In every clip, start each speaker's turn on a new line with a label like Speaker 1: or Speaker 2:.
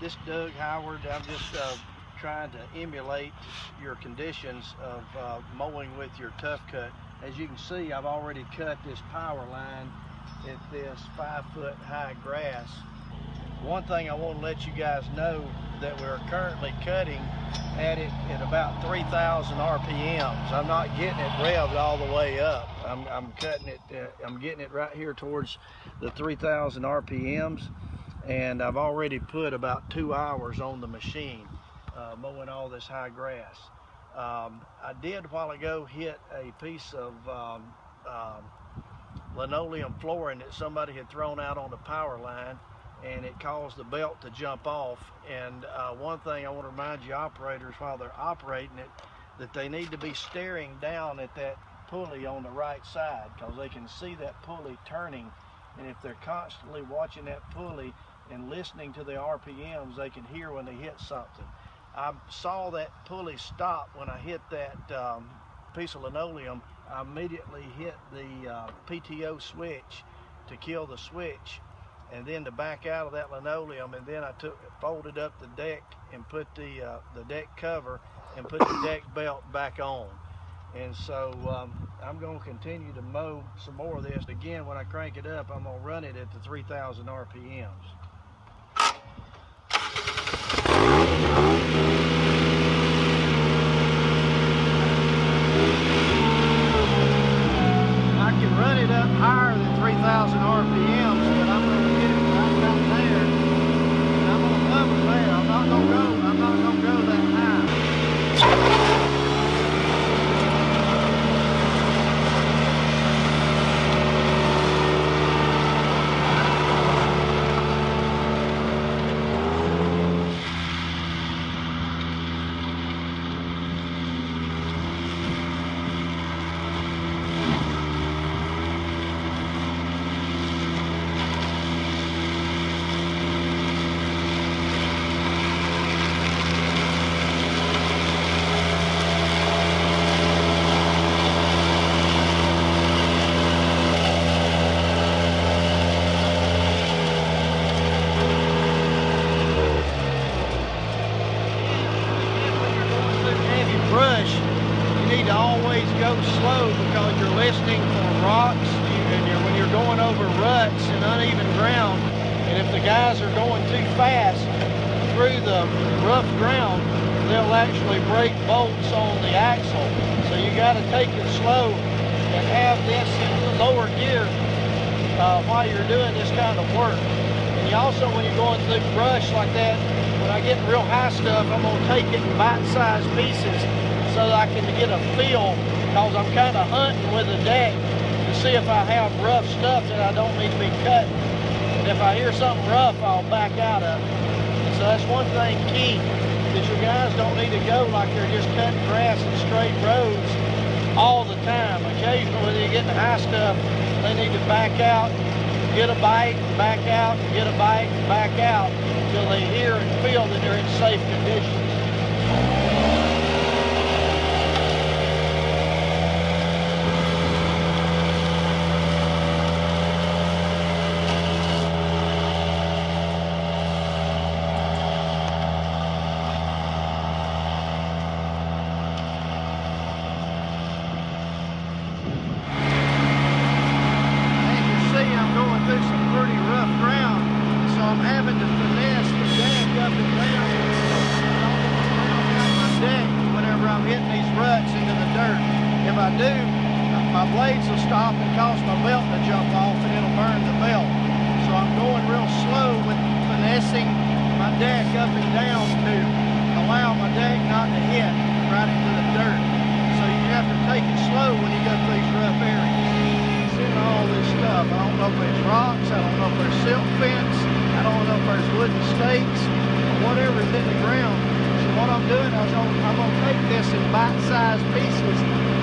Speaker 1: This Doug Howard. I'm just trying to emulate your conditions of mowing with your tough cut. As you can see, I've already cut this power line at this 5-foot high grass. One thing I want to let you guys know that we're currently cutting at it at about 3,000 RPMs. I'm not getting it revved all the way up. I'm cutting it, I'm getting it right here towards the 3,000 RPMs, and I've already put about 2 hours on the machine mowing all this high grass. I did a while ago hit a piece of linoleum flooring that somebody had thrown out on the power line, and it caused the belt to jump off. And one thing I want to remind you operators while they're operating it, that they need to be staring down at that pulley on the right side, because they can see that pulley turning, and if they're constantly watching that pulley and listening to the RPMs, they can hear when they hit something. I saw that pulley stop when I hit that piece of linoleum. I immediately hit the PTO switch to kill the switch, and then to back out of that linoleum, and then I folded up the deck and put the deck cover and put the deck belt back on. And so I'm going to continue to mow some more of this. Again, when I crank it up, I'm going to run it at the 3,000 RPMs. I can run it up higher than 3,000 RPMs, but I'm going to get it right about there, and I'm going to hover there. I'm not going to go that high. Go slow, because you're listening for rocks, and when you're going over ruts and uneven ground, and if the guys are going too fast through the rough ground, they'll actually break bolts on the axle. So you got to take it slow and have this in the lower gear while you're doing this kind of work. And you also, when you're going through brush like that, when I get real high stuff, I'm going to take it in bite-sized pieces so that I can get a feel, because I'm kind of hunting with the deck to see if I have rough stuff that I don't need to be cutting. And if I hear something rough, I'll back out of it. And so that's one thing key, that your guys don't need to go like they're just cutting grass in straight roads all the time. Occasionally, when they're getting high stuff, they need to back out, get a bite, back out, get a bite, back out, until they hear and feel that they're in safe conditions. If I do, my blades will stop and cause my belt to jump off, and it'll burn the belt. So I'm going real slow with finessing my deck up and down to allow my deck not to hit right into the dirt. So you have to take it slow when you go through these rough areas. Seeing all this stuff, I don't know if there's rocks, I don't know if there's silk fence, I don't know if there's wooden stakes, or whatever's in the ground. So what I'm doing is I'm going to take this in bite-sized pieces,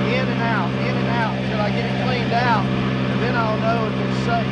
Speaker 1: in and out, until I get it cleaned out, and then I'll know if it's safe.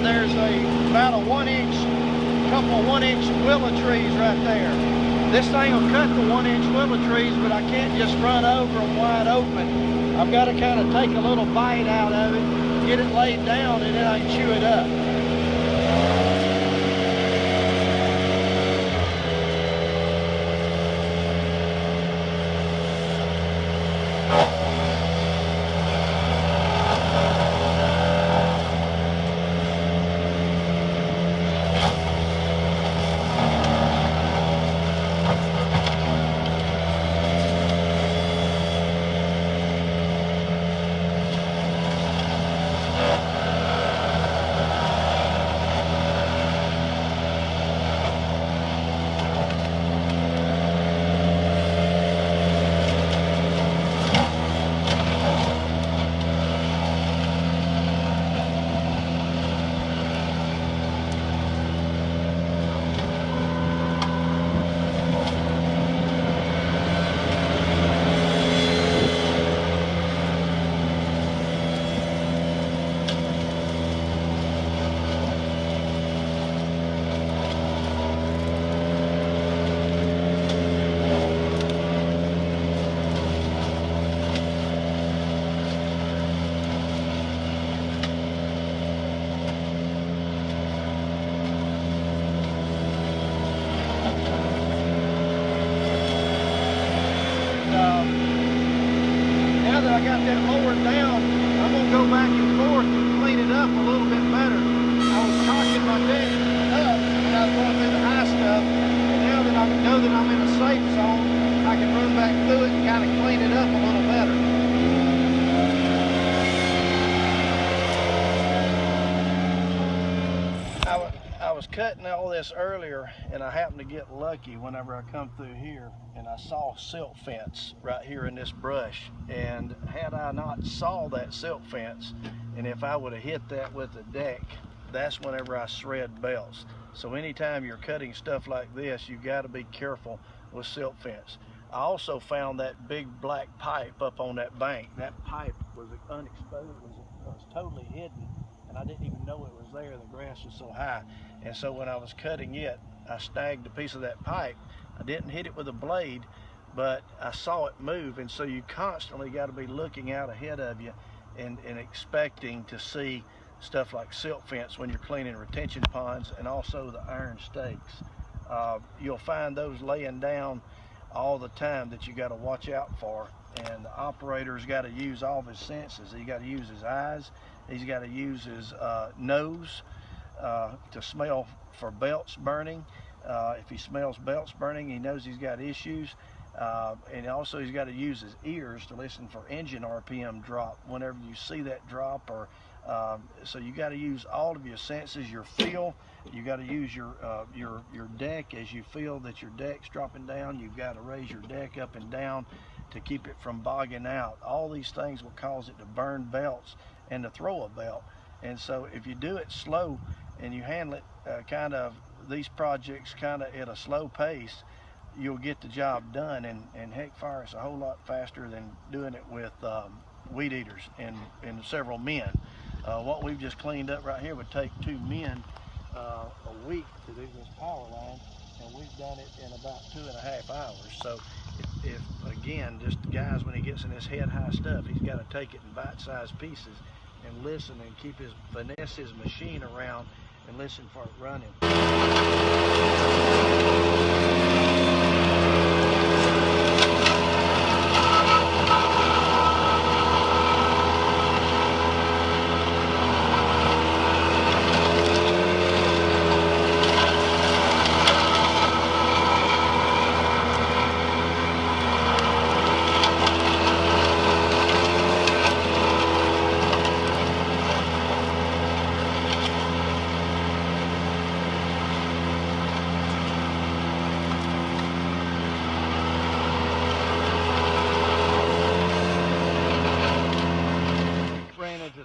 Speaker 1: there's about a 1 inch, couple of 1 inch willow trees right there. This thing will cut the 1 inch willow trees, but I can't just run over them wide open. I've got to kind of take a little bite out of it, get it laid down, and then I can chew it up. Now that I got that lowered down, I'm going to go back and forth and clean it up a little bit better. I was cocking my deck up when I was going through the high stuff, and now that I know that I'm in a safe zone, I can run back through it and kind of clean it up a little better. I was cutting all this earlier, and I happened to get lucky whenever I come through here, and I saw silk fence right here in this brush. And had I not saw that silk fence, and if I would have hit that with the deck, that's whenever I shred belts. So anytime you're cutting stuff like this, you got to be careful with silk fence. I also found that big black pipe up on that bank. That pipe was unexposed, was totally hidden, and I didn't even know it was there. The grass was so high. And so when I was cutting it, I snagged a piece of that pipe. I didn't hit it with a blade, but I saw it move. And so you constantly got to be looking out ahead of you and expecting to see stuff like silk fence when you're cleaning retention ponds, and also the iron stakes. You'll find those laying down all the time that you got to watch out for. And the operator's got to use all of his senses. He's got to use his eyes. He's got to use his nose to smell for belts burning. If he smells belts burning, he knows he's got issues. And also he's got to use his ears to listen for engine RPM drop whenever you see that drop. Or so you got to use all of your senses, your feel. You got to use your deck. As you feel that your deck's dropping down, you've got to raise your deck up and down to keep it from bogging out. All these things will cause it to burn belts and to throw a belt. And so if you do it slow and you handle it kind of these projects kind of at a slow pace, you'll get the job done. And heck, fire is a whole lot faster than doing it with weed eaters and several men. What we've just cleaned up right here would take 2 men a week to do this power line, and we've done it in about 2.5 hours. So if again, just guys, when he gets in this head high stuff, he's got to take it in bite-sized pieces and listen and keep finesse his machine around and listen for it running.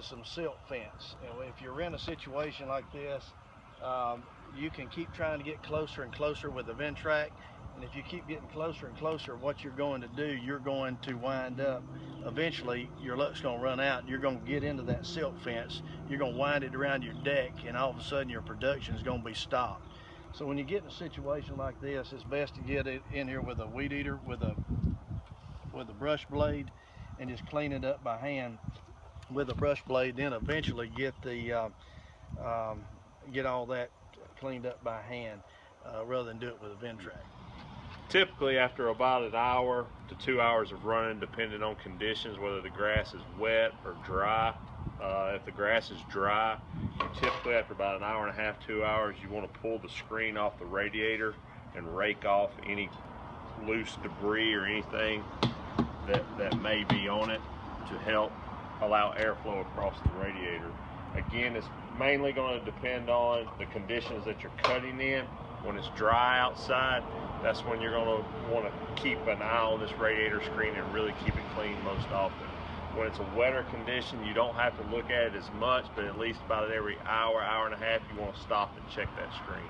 Speaker 1: Some silk fence. And if you're in a situation like this, you can keep trying to get closer and closer with the Ventrac, And if you keep getting closer and closer, what you're going to do, you're going to wind up, eventually your luck's going to run out, and you're going to get into that silk fence. You're going to wind it around your deck, and all of a sudden your production is going to be stopped. So when you get in a situation like this, it's best to get it in here with a weed eater, with a brush blade, and just clean it up by hand with a brush blade. Then eventually get the get all that cleaned up by hand rather than do it with a Ventrac.
Speaker 2: Typically after about an hour to 2 hours of running, depending on conditions, whether the grass is wet or dry. If the grass is dry, typically after about an hour and a half, 2 hours, you want to pull the screen off the radiator and rake off any loose debris or anything that may be on it to help allow airflow across the radiator. Again, it's mainly going to depend on the conditions that you're cutting in. When it's dry outside, that's when you're going to want to keep an eye on this radiator screen and really keep it clean most often. When it's a wetter condition, you don't have to look at it as much, but at least about every hour, hour and a half, you want to stop and check that screen.